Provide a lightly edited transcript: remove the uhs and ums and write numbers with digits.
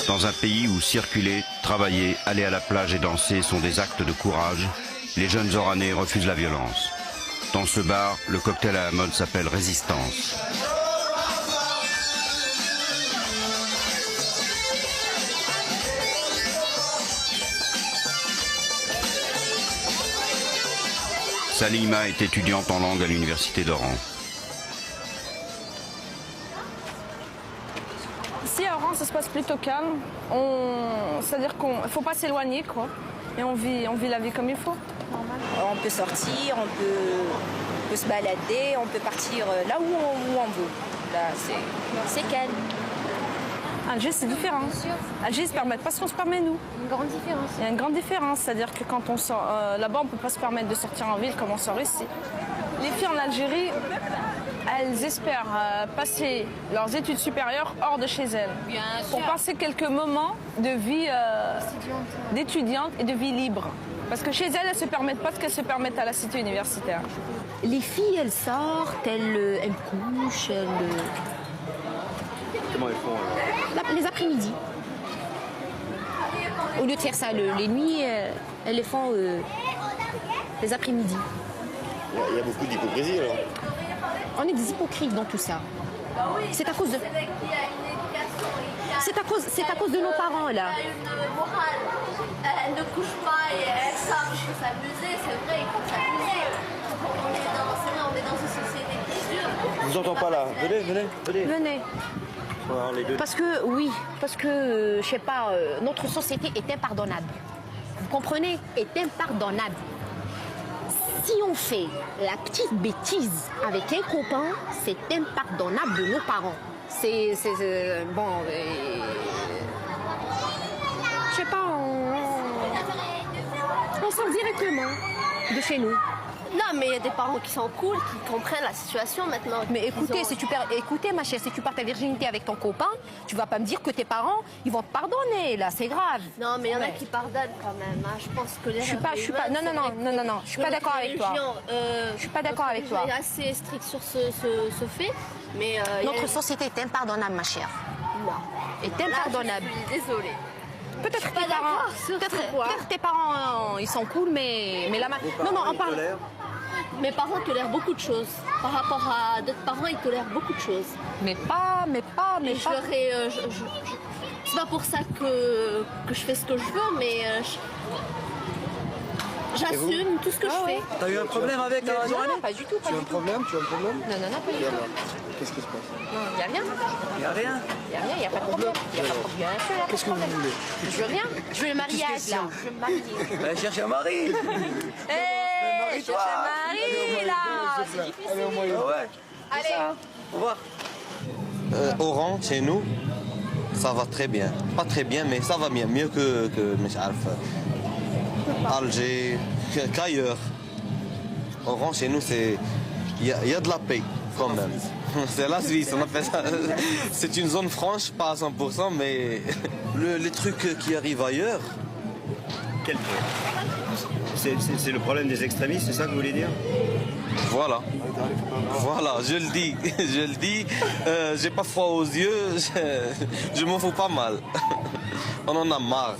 Dans un pays où circuler, travailler, aller à la plage et danser sont des actes de courage, les jeunes Oranais refusent la violence. Dans ce bar, le cocktail à la mode s'appelle Résistance. Salima est étudiante en langue à l'université d'Oran. Ici à Oran, ça se passe plutôt calme. C'est-à-dire qu'il ne faut pas s'éloigner, quoi. Et on vit la vie comme il faut. Normal. On peut sortir, on peut se balader, on peut partir là où on veut. Là, c'est calme. Alger, c'est différent. Alger, ils se permettent pas ce qu'on se permet, nous. Une grande différence. Il y a une grande différence. C'est-à-dire que quand on sort là-bas, on ne peut pas se permettre de sortir en ville comme on sort ici. Les filles en Algérie, elles espèrent passer leurs études supérieures hors de chez elles. Bien pour sûr. passer quelques moments de vie d'étudiante et de vie libre. Parce que chez elles, elles ne se permettent pas ce qu'elles se permettent à la cité universitaire. Les filles, elles sortent, elles couchent, Comment elles font alors? les après-midi. Au lieu de faire ça les nuits, elles les font les après-midi. Il y a beaucoup d'hypocrisie alors. On est des hypocrites dans tout ça. C'est à cause de... C'est à cause de nos parents, là. Elle ne couche pas et elles savent qu'il faut s'amuser, c'est vrai, il faut s'amuser. On est dans une société qui dure. Je vous entends pas là. Venez. Venez. Alors, les deux. Parce que, je sais pas, notre société est impardonnable. Vous comprenez? Est impardonnable. Si on fait la petite bêtise avec un copain, c'est impardonnable de nos parents. Bon... je sais pas, on sort directement de chez nous. Non, mais il y a des parents qui sont cool, qui comprennent la situation maintenant. Mais écoutez, écoutez ma chère, si tu perds ta virginité avec ton copain, tu vas pas me dire que tes parents, ils vont te pardonner, là, c'est grave. Non, mais il y en a qui pardonnent quand même. Hein. Je pense que les Je suis pas, non, je suis pas d'accord avec toi. Je suis pas d'accord avec toi. Je suis assez strict sur ce fait, mais... Notre société est impardonnable, ma chère. Non. Est impardonnable. Là, je suis désolée. Peut-être pas d'accord sur ce point. peut-être tes parents, ils sont cool, mais la... Non, on parle... Mes parents tolèrent beaucoup de choses. Par rapport à d'autres parents, ils tolèrent beaucoup de choses. Mais pas... Et je leur ai... c'est pas pour ça que je fais ce que je veux, mais... J'assume tout ce que je fais. T'as eu un problème avec les Oranais? Non, pas du tout, pas du tout. Tu as un problème? Non, pas du tout. Qu'est-ce qui se passe? Non, il n'y a rien. Il n'y a rien. Il n'y a pas de problème. Il n'y a pas de problème. Bien sûr, il y a pas de Qu'est-ce que vous problème. voulez? Je veux rien. Je veux le mariage, là. Je veux me marier. Va chercher un mari. Hé, cherche un mari, là. C'est difficile. Allez, Ouais. Allez. Au revoir. Oran, chez nous, ça va très bien. Pas très bien, mais ça va bien. Mieux que Alger, qu'ailleurs. Oran, chez nous, il y a de la paix, quand même. C'est la Suisse, on appelle ça. C'est une zone franche, pas à 100%, mais les trucs qui arrivent ailleurs... Quel truc? C'est le problème des extrémistes, c'est ça que vous voulez dire? Voilà, je le dis, j'ai pas froid aux yeux, je m'en fous pas mal. On en a marre.